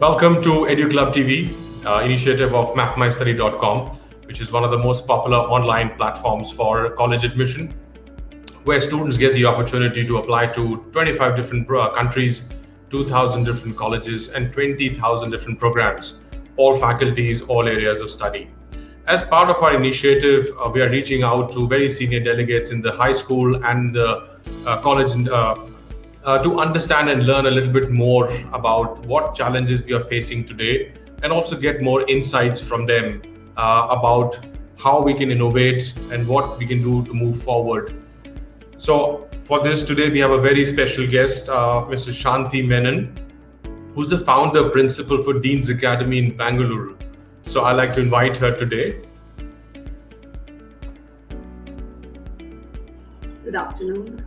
Welcome to EduClubTV, initiative of mapmystudy.com, which is one of the most popular online platforms for college admission, where students get the opportunity to apply to 25 different countries, 2,000 different colleges, and 20,000 different programs, all faculties, all areas of study. As part of our initiative, we are reaching out to very senior delegates in the high school and the college to understand and learn a little bit more about what challenges we are facing today, and also get more insights from them about how we can innovate and what we can do to move forward. So for this today, we have a very special guest, Ms Shanthi Menon, who's the founder principal for Deens Academy in Bangalore. So I'd like to invite her today. Good afternoon.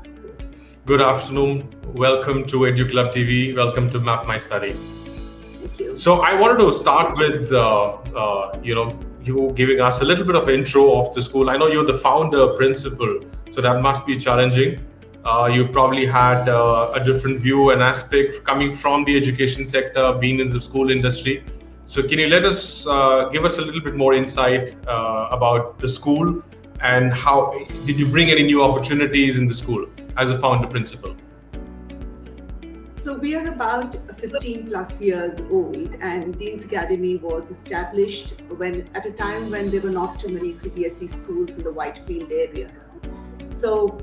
Good afternoon. Welcome to EduClubTV. Welcome to Map My Study. Thank you. So I wanted to start with you giving us a little bit of intro of the school. I know you're the founder principal, so that must be challenging. You probably had a different view and aspect coming from the education sector, being in the school industry. So can you let us give us a little bit more insight about the school, and how did you bring any new opportunities in the school as a founder principal? So we are about 15 plus years old, and Deens Academy was established at a time when there were not too many CBSE schools in the Whitefield area. So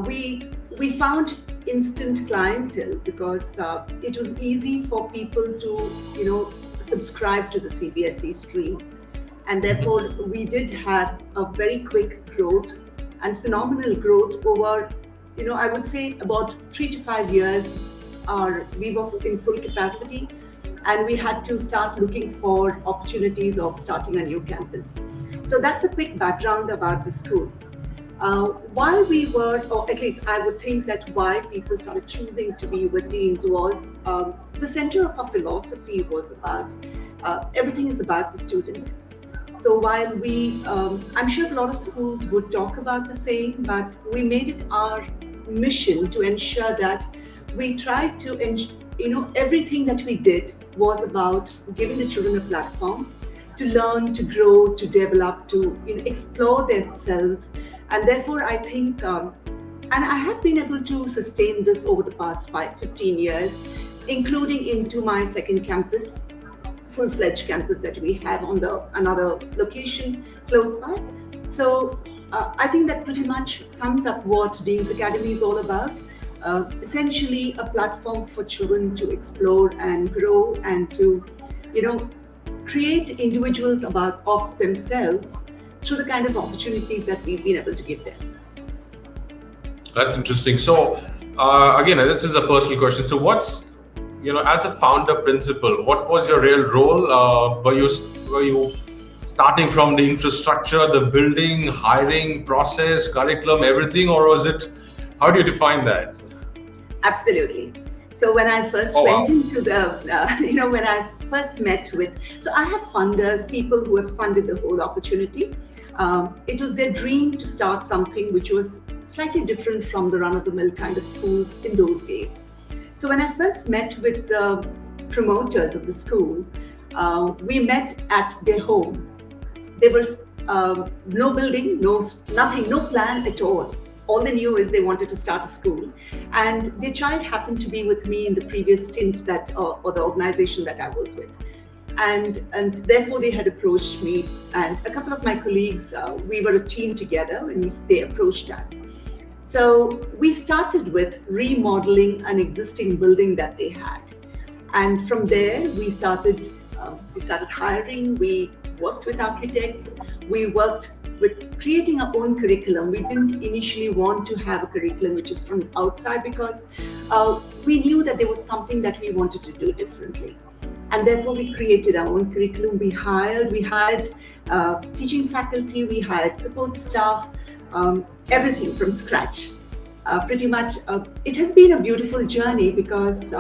we found instant clientele because it was easy for people to subscribe to the CBSE stream, and therefore we did have a very quick growth and phenomenal growth over I would say about 3 to 5 years. We were in full capacity, and we had to start looking for opportunities of starting a new campus. So that's a quick background about the school. Why we were, or at least I would think that why people started choosing to be with Deens was the center of our philosophy was about everything is about the student. So while I'm sure a lot of schools would talk about the same, but we made it our mission to ensure that we tried to, everything that we did was about giving the children a platform to learn, to grow, to develop, to explore themselves. And therefore, I think, and I have been able to sustain this over the past 15 years, including into my second campus, full-fledged campus that we have on another location close by. So I think that pretty much sums up what Deens Academy is all about. Essentially a platform for children to explore and grow and to, create individuals of themselves through the kind of opportunities that we've been able to give them. That's interesting. So again, this is a personal question. So what's, as a founder principal, what was your real role? Were you starting from the infrastructure, the building, hiring process, curriculum, everything, or was it, how do you define that? Absolutely. So when I first went into when I first met with, so I have funders, people who have funded the whole opportunity. It was their dream to start something which was slightly different from the run-of-the-mill kind of schools in those days. So when I first met with the promoters of the school, we met at their home. There was no building, nothing, no plan at all. All they knew is they wanted to start a school, and their child happened to be with me in the previous stint or the organization that I was with, and therefore they had approached me, and a couple of my colleagues. We were a team together, and they approached us. So we started with remodeling an existing building that they had, and from there we started hiring. We worked with architects. We worked with creating our own curriculum. We didn't initially want to have a curriculum which is from outside because we knew that there was something that we wanted to do differently. And therefore we created our own curriculum. We hired teaching faculty, we hired support staff, everything from scratch. Pretty much, it has been a beautiful journey because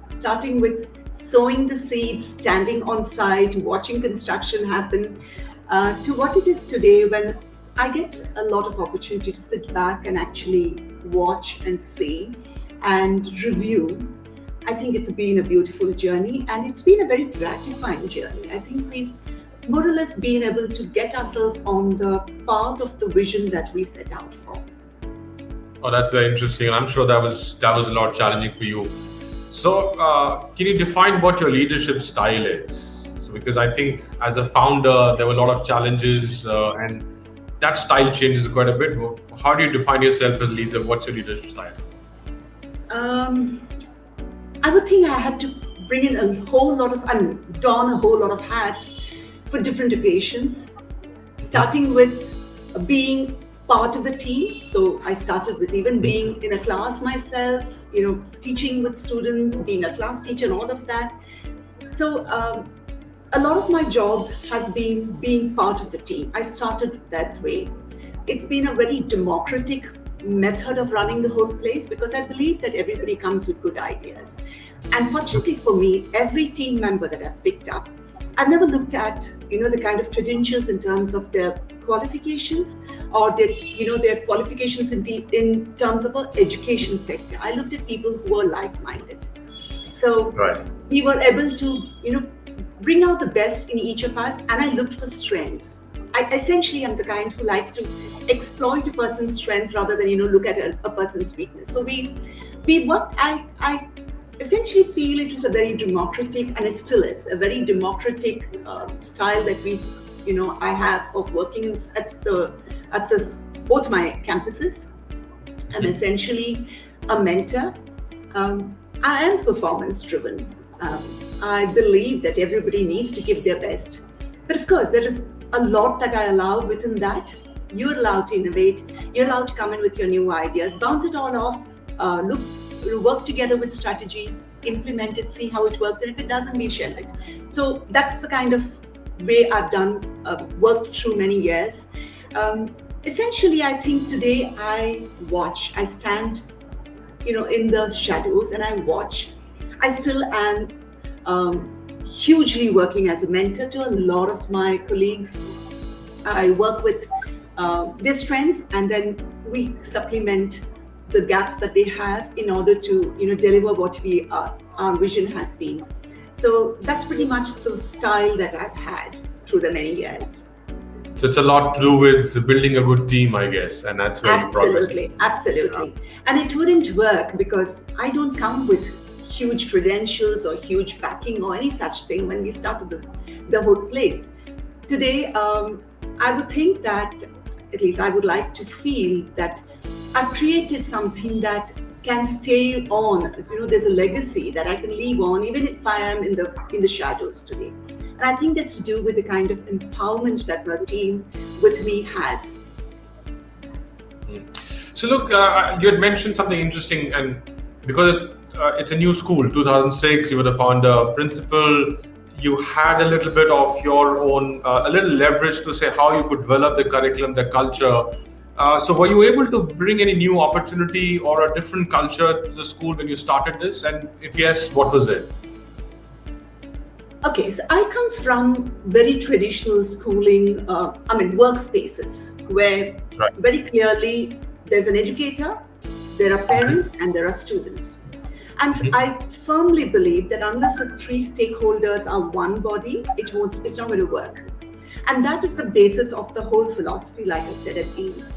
starting with sowing the seeds, standing on site, watching construction happen, to what it is today, when I get a lot of opportunity to sit back and actually watch and see and review I think it's been a beautiful journey, and it's been a very gratifying journey. I think we've more or less been able to get ourselves on the path of the vision that we set out for. Oh, that's very interesting, and I'm sure that was a lot challenging for you. So, can you define what your leadership style is? So, because I think as a founder, there were a lot of challenges, and that style changes quite a bit. How do you define yourself as a leader? What's your leadership style? I would think I had to bring in a whole lot of and don a whole lot of hats for different occasions, starting with being part of the team. So I started with even being in a class myself, teaching with students, being a class teacher and all of that. So a lot of my job has been being part of the team. I started that way. It's been a very democratic method of running the whole place because I believe that everybody comes with good ideas. And fortunately for me, every team member that I've picked up, I've never looked at, the kind of credentials in terms of their qualifications or their qualifications in terms of our education sector. I looked at people who were like-minded. So we were able to, bring out the best in each of us, and I looked for strengths. I essentially am the kind who likes to exploit a person's strength rather than, look at a person's weakness. So we worked, I essentially feel it was a very democratic, and it still is, a very democratic style that I have of working at both my campuses. I'm essentially a mentor. I am performance driven. I believe that everybody needs to give their best. But of course, there is a lot that I allow within that. You're allowed to innovate. You're allowed to come in with your new ideas, bounce it all off, work together with strategies, implement it, see how it works. And if it doesn't, we shelve it. So that's the kind of way I've done, worked through many years. Essentially, I think today I stand, in the shadows and I watch. I still am hugely working as a mentor to a lot of my colleagues. I work with their strengths, and then we supplement the gaps that they have in order to deliver what our vision has been. So that's pretty much the style that I've had through the many years. So it's a lot to do with building a good team, I guess, and that's where you progress. Absolutely. Yeah. And it wouldn't work because I don't come with huge credentials or huge backing or any such thing when we started the whole place. Today, I would think that, at least I would like to feel that I've created something that can stay on. There's a legacy that I can leave on, even if I am in the shadows today. And I think that's to do with the kind of empowerment that my team with me has. So look, you had mentioned something interesting, and because it's a new school, 2006, you were the founder, principal, you had a little bit of your own, a little leverage to say how you could develop the curriculum, the culture. So were you able to bring any new opportunity or a different culture to the school when you started this? And if yes, what was it? Okay, so I come from very traditional schooling, workspaces where very clearly there's an educator, there are parents, and there are students. And I firmly believe that unless the three stakeholders are one body, it's not going to work. And that is the basis of the whole philosophy, like I said, at Deens.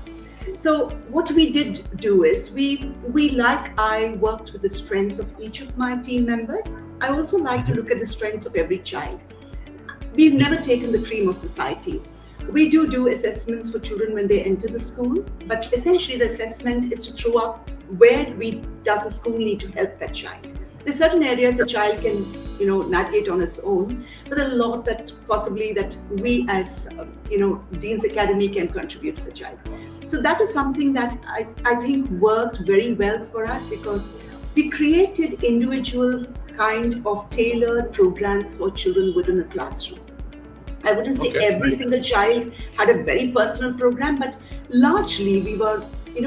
So what we did do is I worked with the strengths of each of my team members. I also like to look at the strengths of every child. We've never taken the cream of society. We do assessments for children when they enter the school, but essentially the assessment is to throw up where does the school need to help that child. There's certain areas the child can, navigate on its own, but there are a lot that we as, Deens Academy can contribute to the child. So that is something that I think worked very well for us because we created individual kind of tailored programs for children within the classroom. I wouldn't say every single child had a very personal program, but largely we were,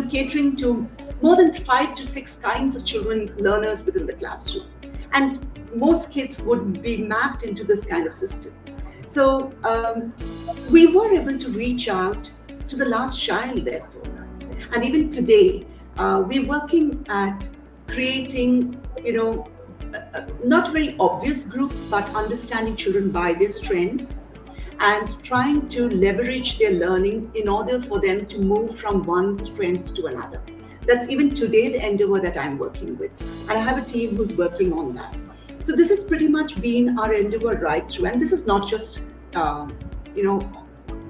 catering to more than 5 to 6 kinds of children, learners within the classroom. And most kids would be mapped into this kind of system. So we were able to reach out to the last child, therefore. And even today, we're working at creating, not very obvious groups, but understanding children by their strengths and trying to leverage their learning in order for them to move from one strength to another. That's even today the endeavor that I'm working with. And I have a team who's working on that. So this has pretty much been our endeavor right through. And this is not just, the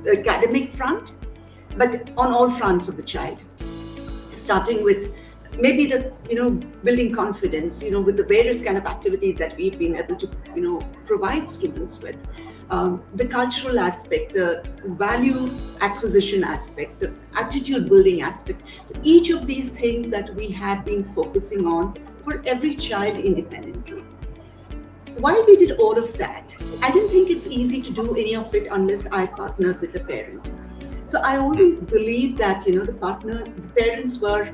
academic front, but on all fronts of the child. Starting with maybe building confidence, with the various kind of activities that we've been able to, provide students with. The cultural aspect, the value acquisition aspect, the attitude building aspect. So each of these things that we have been focusing on for every child independently. While we did all of that, I didn't think it's easy to do any of it unless I partnered with the parent. So I always believed that, the parents were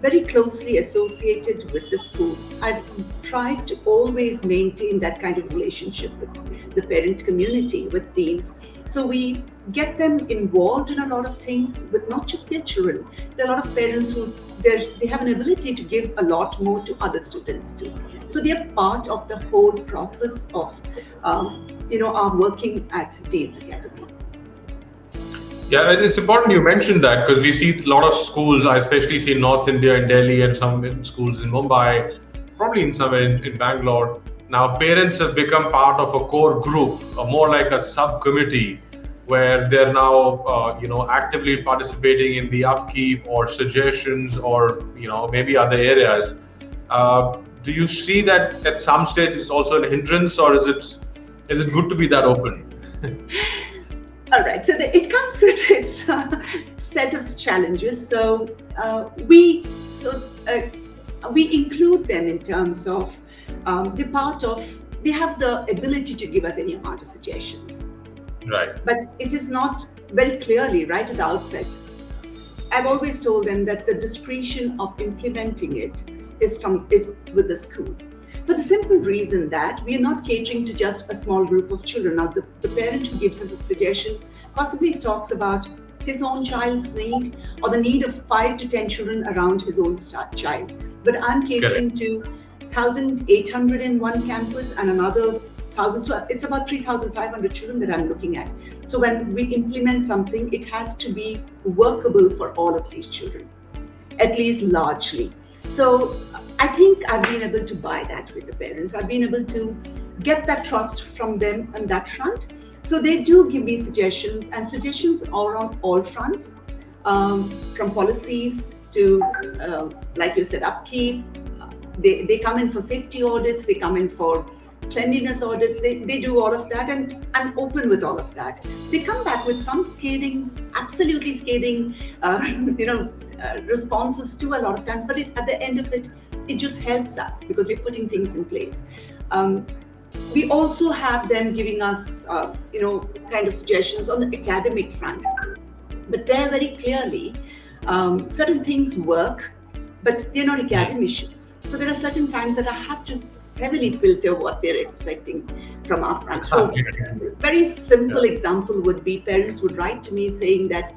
very closely associated with the school. I've tried to always maintain that kind of relationship with the parent community, with deans. So we get them involved in a lot of things with not just their children. There are a lot of parents who they have an ability to give a lot more to other students too. So they are part of the whole process of, our working at Deens Academy. Yeah, it's important you mentioned that because we see a lot of schools, I especially see in North India, in Delhi, and some schools in Mumbai, probably somewhere in Bangalore. Now, parents have become part of a core group, more like a subcommittee, where they're now, actively participating in the upkeep or suggestions or, maybe other areas. Do you see that at some stage it's also a hindrance, or is it good to be that open? All right, so it comes with its set of challenges. So we include them in terms of they have the ability to give us any amount of suggestions. Right. But it is not very clearly right at the outset. I've always told them that the discretion of implementing it is with the school. For the simple reason that we are not catering to just a small group of children. Now, the parent who gives us a suggestion possibly talks about his own child's need or the need of 5 to 10 children around his own child. But I'm catering to 1,800 in one campus and another 1,000. So it's about 3,500 children that I'm looking at. So when we implement something, it has to be workable for all of these children, at least largely. So I think I've been able to buy that with the parents. I've been able to get that trust from them on that front. So they do give me suggestions, and suggestions are on all fronts, from policies to, like you said, upkeep. They come in for safety audits, they come in for cleanliness audits, they do all of that, and I'm open with all of that. They come back with some absolutely scathing, responses to a lot of times, but at the end of it just helps us because we're putting things in place. We also have them giving us, kind of suggestions on the academic front, but they're very clearly, certain things work, but they're not academicians. So there are certain times that I have to heavily filter what they're expecting from our front. So very simple example would be parents would write to me saying that,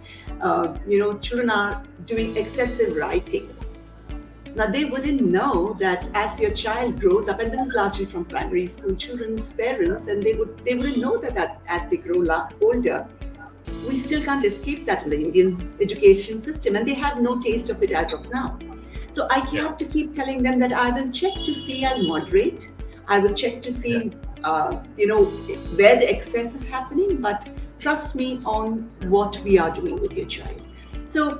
children are doing excessive writing. Now, they wouldn't know that as your child grows up, and this is largely from primary school children's parents, and they wouldn't know that as they grow older, we still can't escape that in the Indian education system, and they have no taste of it as of now. So I have to keep telling them that I will check to see, I'll moderate, I will check to see, where the excess is happening, but trust me on what we are doing with your child. So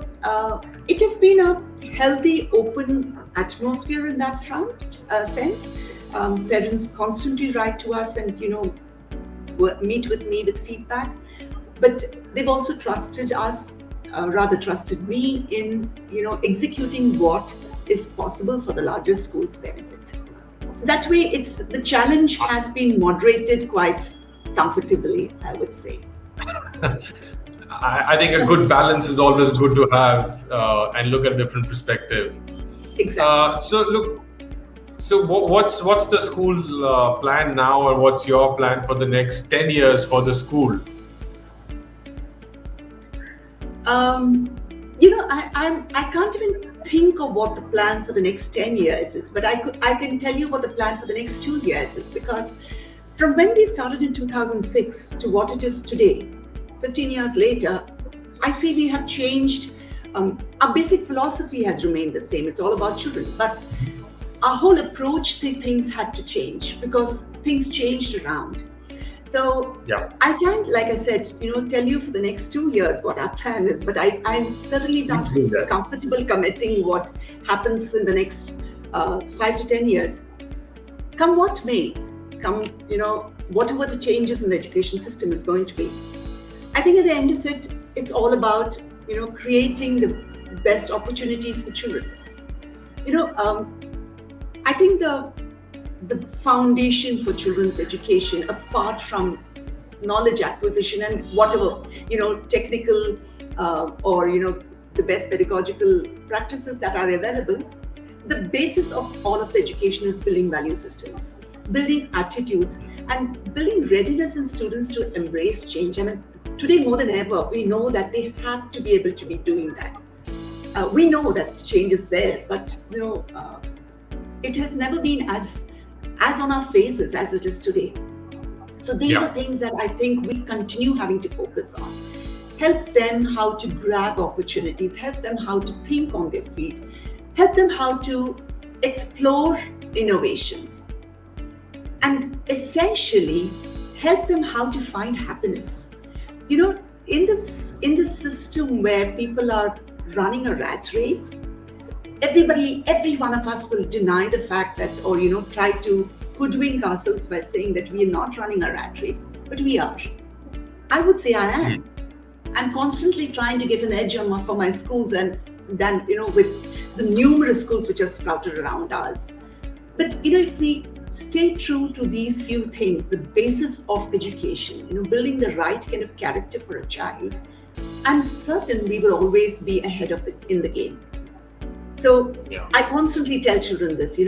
it has been a healthy, open atmosphere in that front sense. Parents constantly write to us and, meet with me with feedback. But they've also trusted us, trusted me in, executing what is possible for the larger school's benefit. So that way, the challenge has been moderated quite comfortably, I would say. I think a good balance is always good to have and look at a different perspective. Exactly. So what's the school plan now, or what's your plan for the next 10 years for the school? I can't even think of what the plan for the next 10 years is, but I can tell you what the plan for the next 2 years is, because from when we started in 2006 to what it is today, 15 years later, I see we have changed. Our basic philosophy has remained the same. It's all about children, but our whole approach to things had to change because things changed around. So I can't, like I said, tell you for the next 2 years what our plan is, but I'm certainly not comfortable committing what happens in the next 5 to 10 years. Come what may, whatever the changes in the education system is going to be. I think at the end of it, it's all about, creating the best opportunities for children. I think the foundation for children's education, apart from knowledge acquisition and whatever, technical or, the best pedagogical practices that are available, the basis of all of the education is building value systems, building attitudes, and building readiness in students to embrace change. I mean, today more than ever, we know that they have to be able to be doing that. We know that change is there, but it has never been as on our faces as it is today. So these are things that I think we continue having to focus on. Help them how to grab opportunities, help them how to think on their feet, help them how to explore innovations, and essentially help them how to find happiness. In this system where people are running a rat race, every one of us will deny the fact that, or try to hoodwink ourselves by saying that we are not running a rat race, but we are. I would say I am. I'm constantly trying to get an edge for my school than with the numerous schools which are sprouted around us. But if we stay true to these few things, the basis of education, building the right kind of character for a child, I'm certain we will always be ahead in the game. So I constantly tell children this,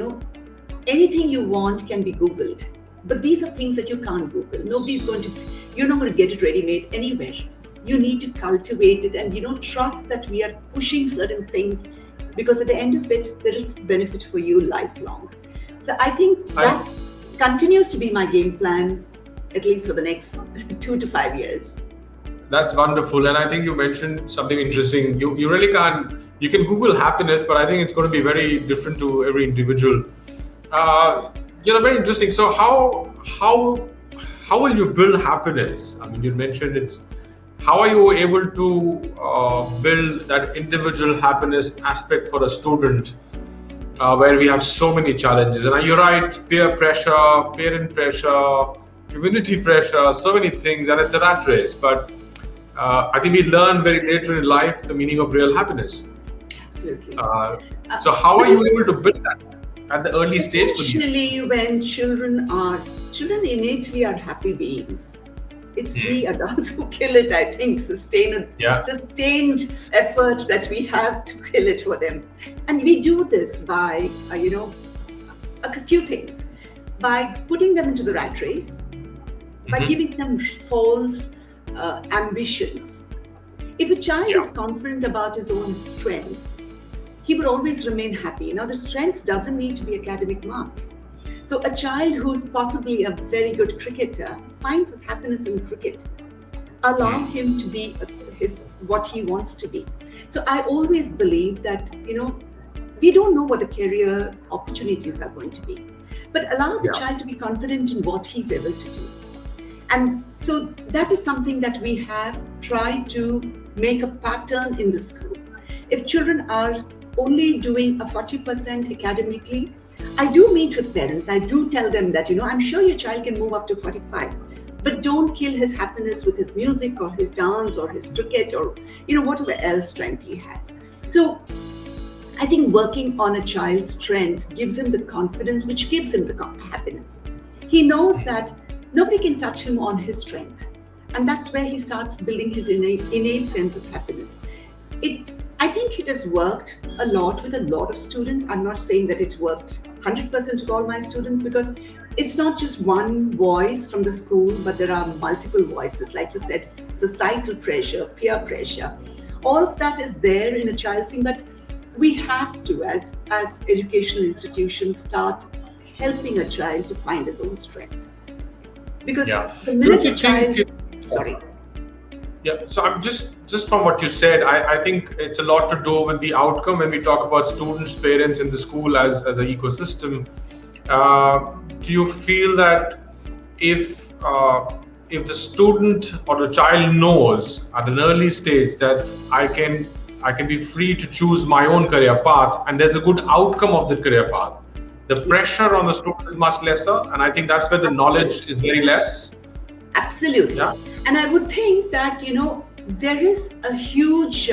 anything you want can be Googled, but these are things that you can't Google. You're not going to get it ready-made anywhere. You need to cultivate it and, trust that we are pushing certain things, because at the end of it, there is benefit for you lifelong. So I think that continues to be my game plan, at least for the next 2 to 5 years. That's wonderful. And I think you mentioned something interesting. You really can't, you can Google happiness, but I think it's going to be very different to every individual. Very interesting. So how will you build happiness? I mean, you mentioned how are you able to build that individual happiness aspect for a student where we have so many challenges? And you're right, peer pressure, parent pressure, community pressure, so many things, and it's a rat race. But I think we learn very later in life the meaning of real happiness. Absolutely. So how are you able to build that at the early stage for these? Especially when children innately are happy beings. It's we adults who kill it, I think, sustained effort that we have to kill it for them. And we do this by, a few things. By putting them into the rat race, by giving them false ambitions. If a child is confident about his own strengths, he will always remain happy. Now, the strength doesn't need to be academic marks. So a child who's possibly a very good cricketer finds his happiness in cricket. Allow him to be what he wants to be. So I always believe that, we don't know what the career opportunities are going to be, but allow the child to be confident in what he's able to do. And so that is something that we have tried to make a pattern in the school. If children are only doing a 40% academically, I do meet with parents. I do tell them that, I'm sure your child can move up to 45, but don't kill his happiness with his music or his dance or his cricket or, whatever else strength he has. So I think working on a child's strength gives him the confidence, which gives him the happiness. He knows that nobody can touch him on his strength. And that's where he starts building his innate sense of happiness. I think it has worked a lot with a lot of students. I'm not saying that it worked 100% with all my students, because it's not just one voice from the school, but there are multiple voices. Like you said, societal pressure, peer pressure, all of that is there in a child's thing. But we have to, as educational institutions, start helping a child to find his own strength. Because the minute a child... Sorry. Yeah, so I'm just from what you said, I think it's a lot to do with the outcome when we talk about students, parents, and the school as an ecosystem. Do you feel that if the student or the child knows at an early stage that I can be free to choose my own career path, and there's a good outcome of the career path, the pressure on the student is much lesser, and I think that's where the knowledge is very less. Absolutely. Yeah. And I would think that, there is a huge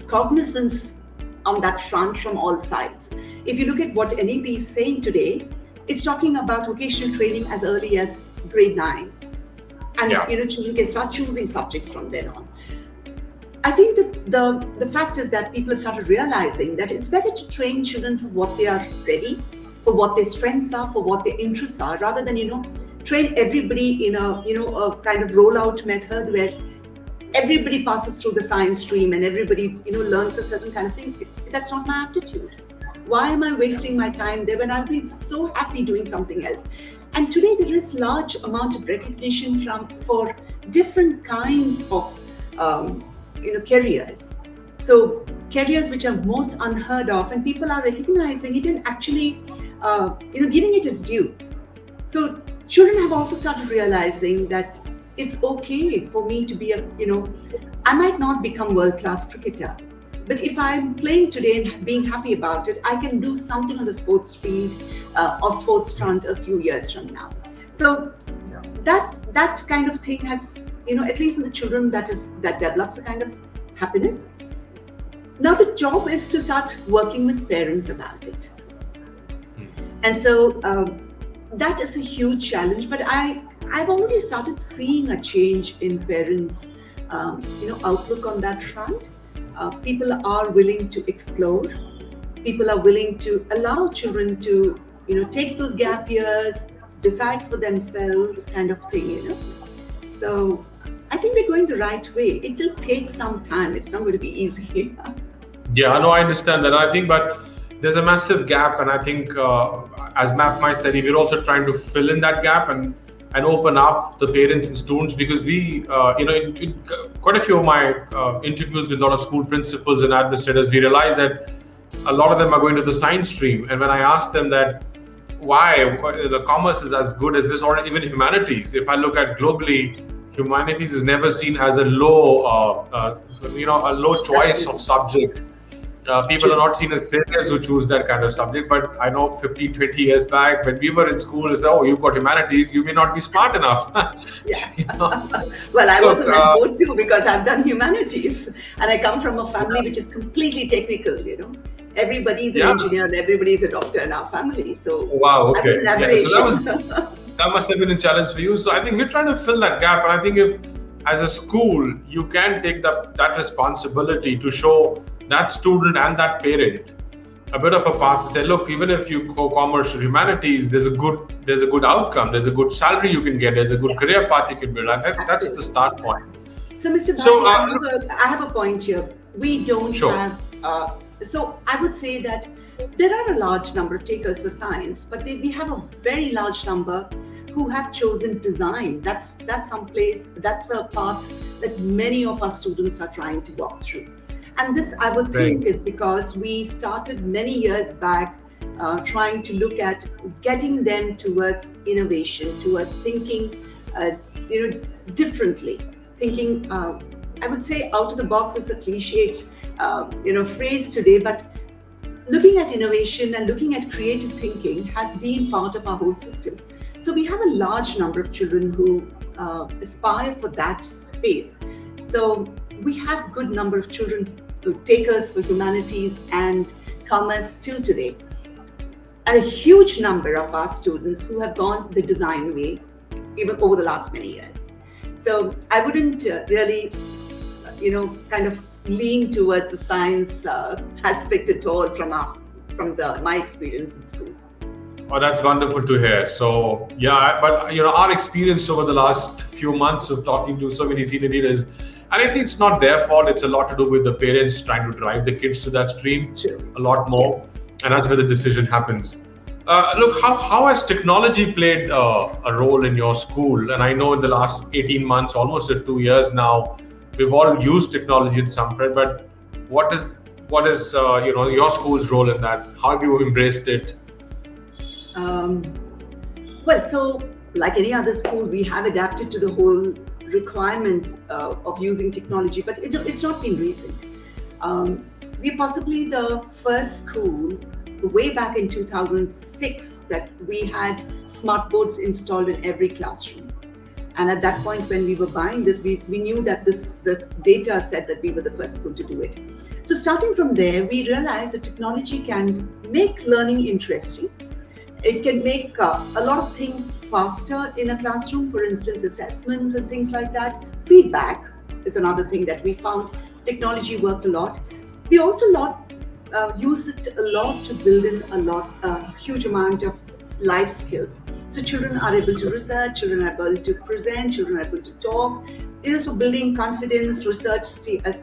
cognizance on that front from all sides. If you look at what NEP is saying today, it's talking about vocational training as early as grade 9. And children can start choosing subjects from then on. I think that the fact is that people have started realizing that it's better to train children for what they are ready, for what their strengths are, for what their interests are, rather than, train everybody in a kind of rollout method where everybody passes through the science stream and everybody, learns a certain kind of thing. That's not my aptitude. Why am I wasting my time there when I'd be so happy doing something else? And today there is large amount of recognition for different kinds of careers. So careers which are most unheard of, and people are recognizing it and actually giving it its due. So children have also started realizing that it's okay for me to be I might not become world-class cricketer, but if I'm playing today and being happy about it, I can do something on the sports field or sports front a few years from now. So that kind of thing has, at least in the children, that develops a kind of happiness. Now the job is to start working with parents about it. And so that is a huge challenge, but I've already started seeing a change in parents' outlook on that front. People are willing to explore. People are willing to allow children to, take those gap years, decide for themselves, kind of thing, So I think we're going the right way. It will take some time. It's not going to be easy. Yeah, no, I understand that. I think, but there's a massive gap, and I think as Map My Study, we're also trying to fill in that gap and open up the parents and students, because we, in quite a few of my interviews with a lot of school principals and administrators, we realize that a lot of them are going to the science stream. And when I ask them that, why the commerce is as good as this, or even humanities, if I look at globally, humanities is never seen as a low, a low choice of subject. People are not seen as failures who choose that kind of subject. But I know 15, 20 years back, when we were in school, it's, oh, you've got humanities, you may not be smart enough. Well, I was in that boat too, because I've done humanities. And I come from a family which is completely technical, Everybody's an engineer and everybody's a doctor in our family. So wow, okay. So that must have been a challenge for you. So I think we're trying to fill that gap. And I think if, as a school, you can take that responsibility to show that student and that parent a bit of a path to say, look, even if you go commerce or humanities, there's a good outcome, there's a good salary you can get, there's a good career path you can build. I think that's the start point. So Mr. Bhatia, I have a point here. We don't have, so I would say that there are a large number of takers for science, but we have a very large number who have chosen design. That's a path that many of our students are trying to walk through. And this, I would think, is because we started many years back trying to look at getting them towards innovation, towards thinking, differently. Thinking, I would say, out of the box is a cliched, phrase today, but looking at innovation and looking at creative thinking has been part of our whole system. So we have a large number of children who aspire for that space. So we have good number of children who takers for humanities and commerce still today. And a huge number of our students who have gone the design way, even over the last many years. So I wouldn't really, kind of lean towards the science aspect at all from my experience in school. Oh, that's wonderful to hear. So, yeah, but our experience over the last few months of talking to so many senior leaders, and I think it's not their fault. It's a lot to do with the parents trying to drive the kids to that stream a lot more, and that's where the decision happens. Look, how has technology played a role in your school? And I know in the last 18 months, almost 2 years now, we've all used technology in some way. But what is your school's role in that? How have you embraced it? Well, so like any other school, we have adapted to the whole requirement of using technology, but it's not been recent. We're possibly the first school way back in 2006 that we had smart boards installed in every classroom. And at that point, when we were buying this, we knew that the data said that we were the first school to do it. So starting from there, we realized that technology can make learning interesting. It can make a lot of things faster in a classroom, for instance, assessments and things like that. Feedback is another thing that we found technology worked a lot. We also use it a lot to build in a huge amount of life skills. So children are able to research, children are able to present, children are able to talk. So building confidence, research skills,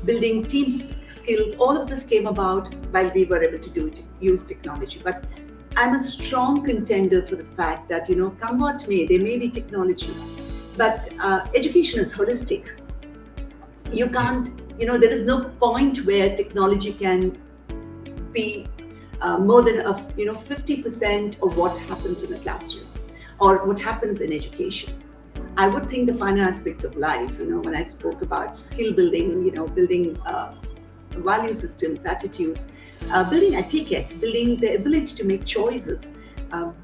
building team skills, all of this came about while we were able to use technology. But I'm a strong contender for the fact that, come what may, there may be technology, but education is holistic. You can't, there is no point where technology can be more than 50% of what happens in a classroom or what happens in education. I would think the finer aspects of life, when I spoke about skill building, building value systems, attitudes, building etiquette, building the ability to make choices,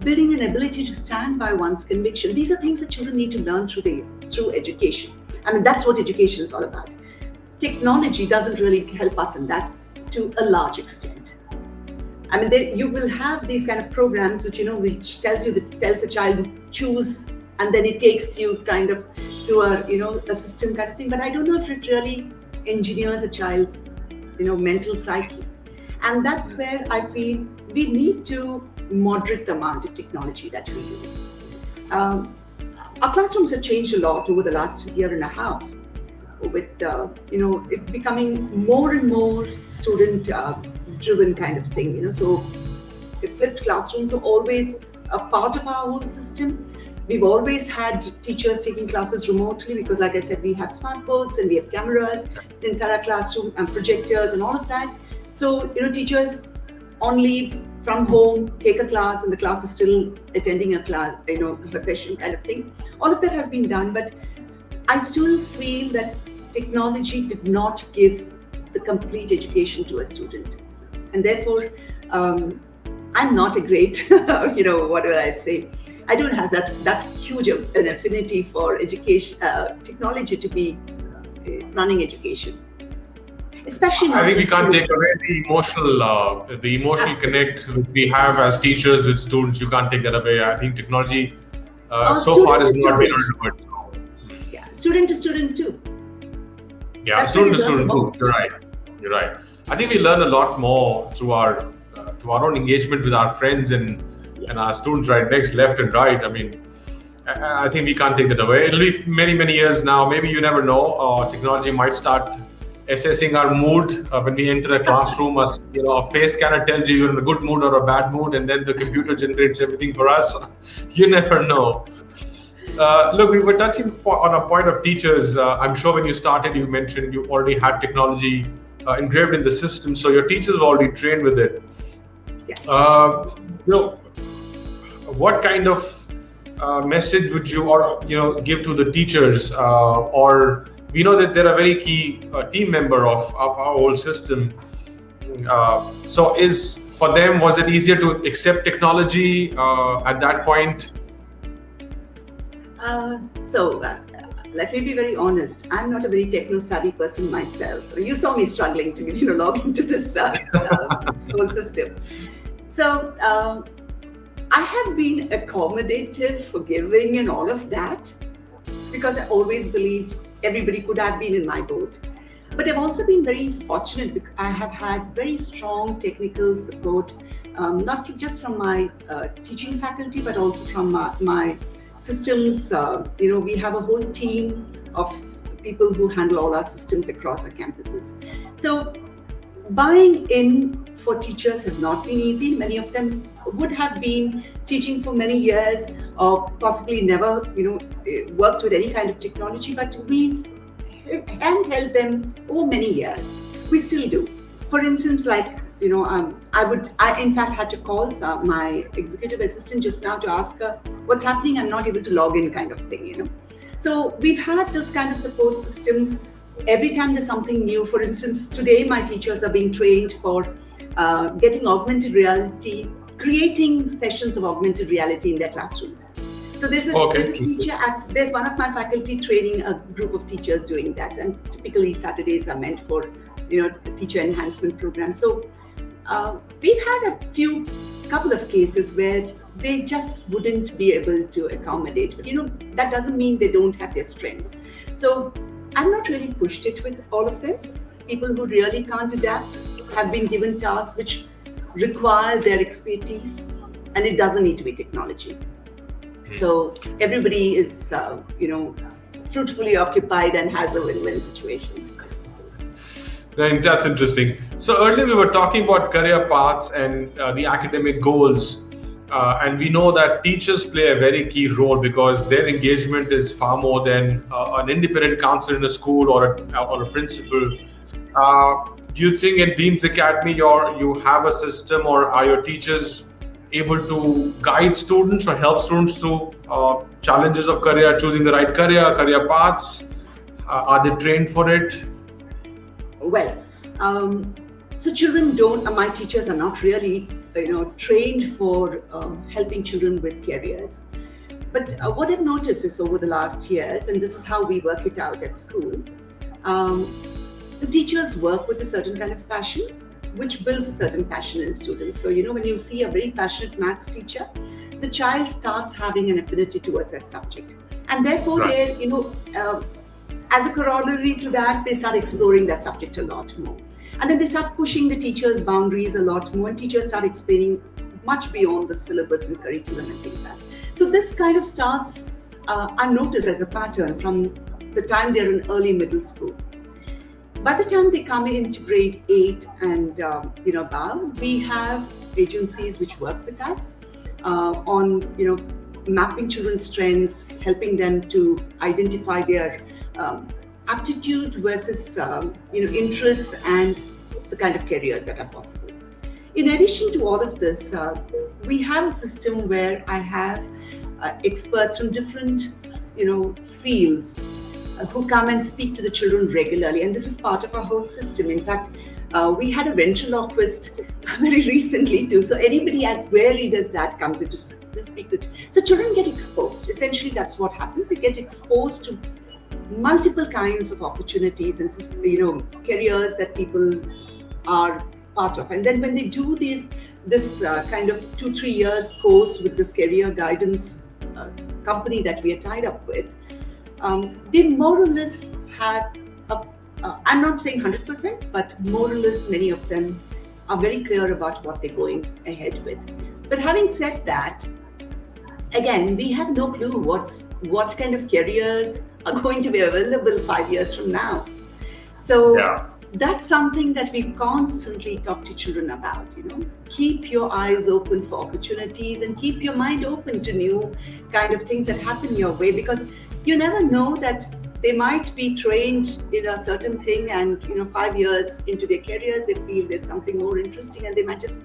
building an ability to stand by one's conviction. These are things that children need to learn through education. I mean, that's what education is all about. Technology doesn't really help us in that to a large extent. I mean, you will have these kind of programs which tells a child to choose, and then it takes you kind of to a system kind of thing. But I don't know if it really engineers a child's mental psyche. And that's where I feel we need to moderate the amount of technology that we use. Our classrooms have changed a lot over the last year and a half, with it becoming more and more student driven kind of thing. So flipped classrooms are always a part of our whole system. We've always had teachers taking classes remotely because, like I said, we have smart boards and we have cameras inside our classroom and projectors and all of that. So, teachers on leave from home take a class and the class is still attending a class, a session kind of thing. All of that has been done, but I still feel that technology did not give the complete education to a student. And therefore, I'm not a great, what will I say? I don't have that huge an affinity for education, technology to be running education. Especially I think we can't take away the emotional connect which we have as teachers with students. You can't take that away. I think technology so far has not been able to do it. Yeah, student to student too. Yeah, student to student too. You're right. I think we learn a lot more through our own engagement with our friends and our students right next, left and right. I mean, I think we can't take that away. It'll be many, many years now. Maybe you never know. Technology might start assessing our mood when we enter a classroom. A face scanner tells you you're in a good mood or a bad mood, and then the computer generates everything for us. You never know. Look, we were touching on a point of teachers. I'm sure when you started, you mentioned you already had technology engraved in the system, so your teachers were already trained with it. Yes. What kind of message would you give to the teachers, or we know that they're a very key team member of our whole system. So for them, was it easier to accept technology at that point? Let me be very honest. I'm not a very techno-savvy person myself. You saw me struggling to log into this whole system. So I have been accommodative, forgiving, and all of that because I always believed everybody could have been in my boat. But I've also been very fortunate because I have had very strong technical support, not just from my teaching faculty, but also from my systems. We have a whole team of people who handle all our systems across our campuses. So buying in for teachers has not been easy. Many of them would have been teaching for many years or possibly never, worked with any kind of technology, but we handheld them over many years. We still do. For instance, I in fact had to call my executive assistant just now to ask her what's happening. I'm not able to log in, kind of thing. So we've had those kind of support systems. Every time there's something new, for instance, today my teachers are being trained for getting augmented reality, creating sessions of augmented reality in their classrooms. So there's a teacher there's one of my faculty training a group of teachers doing that, and typically Saturdays are meant for teacher enhancement programs. So we've had a couple of cases where they just wouldn't be able to accommodate, but that doesn't mean they don't have their strengths. So I've not really pushed it with all of them. People who really can't adapt have been given tasks which require their expertise, and it doesn't need to be technology. So everybody is, fruitfully occupied and has a win-win situation. That's interesting. So earlier we were talking about career paths and the academic goals. And we know that teachers play a very key role because their engagement is far more than an independent counselor in a school or a principal. Do you think in Deens Academy you have a system, or are your teachers able to guide students or help students through challenges of career, choosing the right career paths? Are they trained for it? Well, so children my teachers are not really trained for helping children with careers. But what I've noticed is over the last years, and this is how we work it out at school, the teachers work with a certain kind of passion, which builds a certain passion in students. So, when you see a very passionate maths teacher, the child starts having an affinity towards that subject. And therefore, right, as a corollary to that, they start exploring that subject a lot more. And then they start pushing the teachers' boundaries a lot more, and teachers start explaining much beyond the syllabus and curriculum and things like that. So this kind of starts, I notice as a pattern from the time they're in early middle school. By the time they come into grade 8 and above, we have agencies which work with us on mapping children's strengths, helping them to identify their aptitude versus interests and the kind of careers that are possible. In addition to all of this, we have a system where I have experts from different fields who come and speak to the children regularly, and this is part of our whole system. In fact, we had a ventriloquist very recently too. So anybody as varied as that comes in to speak to. So children get exposed. Essentially, that's what happens. They get exposed to multiple kinds of opportunities and careers that people are part of. And then when they do this kind of 2-3 years course with this career guidance company that we are tied up with, they more or less have I'm not saying 100%, but more or less many of them are very clear about what they're going ahead with. But having said that, again, we have no clue what kind of careers are going to be available 5 years from now. So that's something that we constantly talk to children about. Keep your eyes open for opportunities and keep your mind open to new kind of things that happen your way, because you never know that they might be trained in a certain thing, and 5 years into their careers they feel there's something more interesting and they might just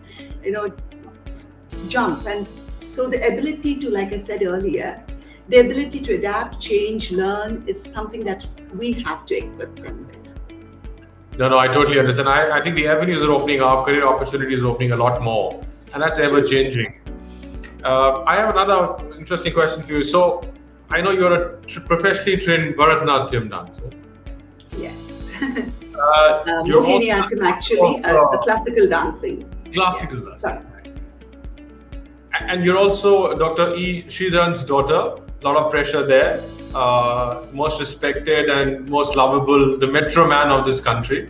jump. And so the ability to, like I said earlier, the ability to adapt, change, learn is something that we have to equip them with. No, I totally understand. I think the avenues are opening up, career opportunities are opening a lot more, and that's ever changing. I have another interesting question for you. So I know you're a professionally trained Bharatanatyam dancer. Yes. You're Mohiniyattam, actually, classical dancing. Classical dancing. Sorry. And you're also Dr. E. Sridharan's daughter. A lot of pressure there. most respected and most lovable, the Metro Man of this country.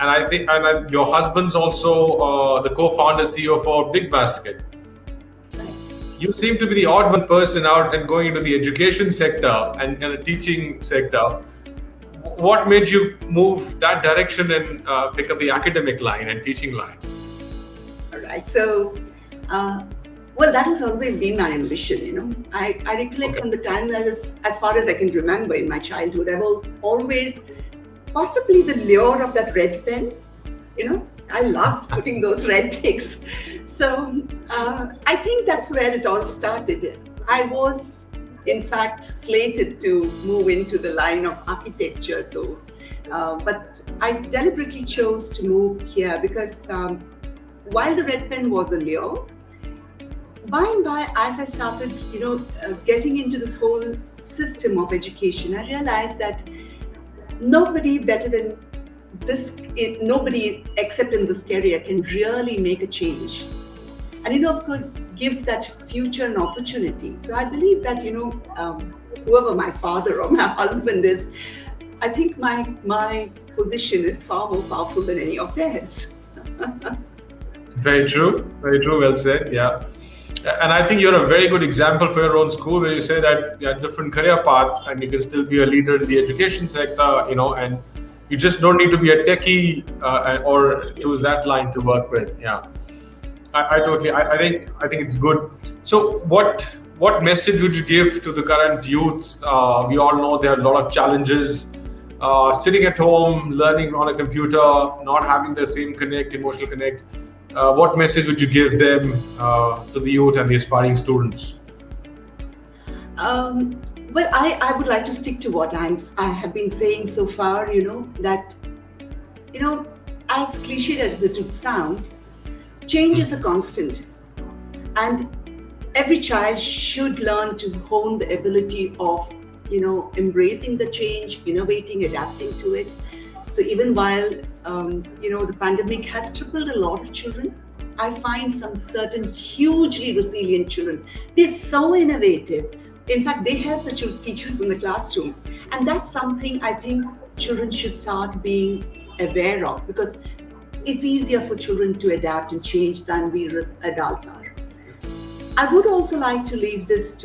And I think, your husband's also the co-founder CEO for Big Basket. You seem to be the odd one person out and going into the education sector and the teaching sector. What made you move that direction and pick up the academic line and teaching line? All right. So, well, that has always been my ambition. I recollect from the time that is, as far as I can remember in my childhood, I was always possibly the lure of that red pen. I loved putting those red ticks. So I think that's where it all started. I was, in fact, slated to move into the line of architecture. So, but I deliberately chose to move here because while the red pen was a lure, by and by, as I started, getting into this whole system of education, I realized that nobody better than nobody except in this career can really make a change. And, of course, give that future an opportunity. So I believe that, whoever my father or my husband is, I think my position is far more powerful than any of theirs. Very true. Very true. Well said. Yeah. And I think you're a very good example for your own school where you say that you have different career paths and you can still be a leader in the education sector, and you just don't need to be a techie or choose that line to work with. Yeah, I totally. I think it's good. So, what message would you give to the current youths? We all know there are a lot of challenges. Sitting at home, learning on a computer, not having the same emotional connect. What message would you give them to the youth and the aspiring students? Well, I would like to stick to what I have been saying so far, that, as cliched as it would sound, change is a constant. And every child should learn to hone the ability of, embracing the change, innovating, adapting to it. So even while, the pandemic has crippled a lot of children, I find some certain hugely resilient children. They're so innovative. In fact, they help the teachers in the classroom. And that's something I think children should start being aware of, because it's easier for children to adapt and change than we adults are. I would also like to leave this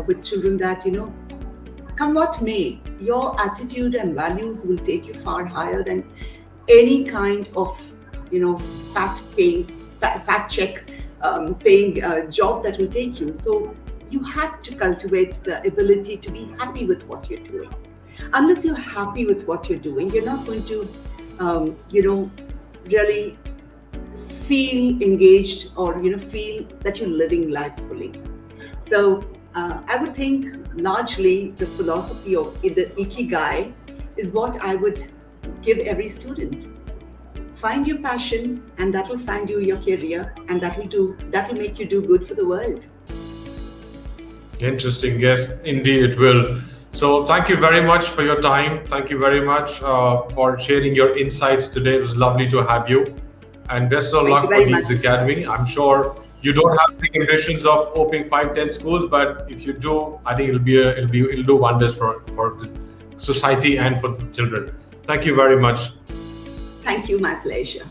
with children that, come what may, your attitude and values will take you far higher than any kind of, fact check paying job that will take you. So you have to cultivate the ability to be happy with what you're doing. Unless you're happy with what you're doing, you're not going to, really feel engaged or, feel that you're living life fully. So I would think largely the philosophy of the Ikigai is what I would give every student. Find your passion, and that will find you your career, and that will make you do good for the world. Interesting. Yes, indeed it will. So thank you very much for your time. Thank you very much for sharing your insights today. It was lovely to have you. And best of luck for Deens Academy. I'm sure you don't have big ambitions of opening 5-10 schools, but if you do, I think it'll do wonders for the society and for the children. Thank you very much. Thank you. My pleasure.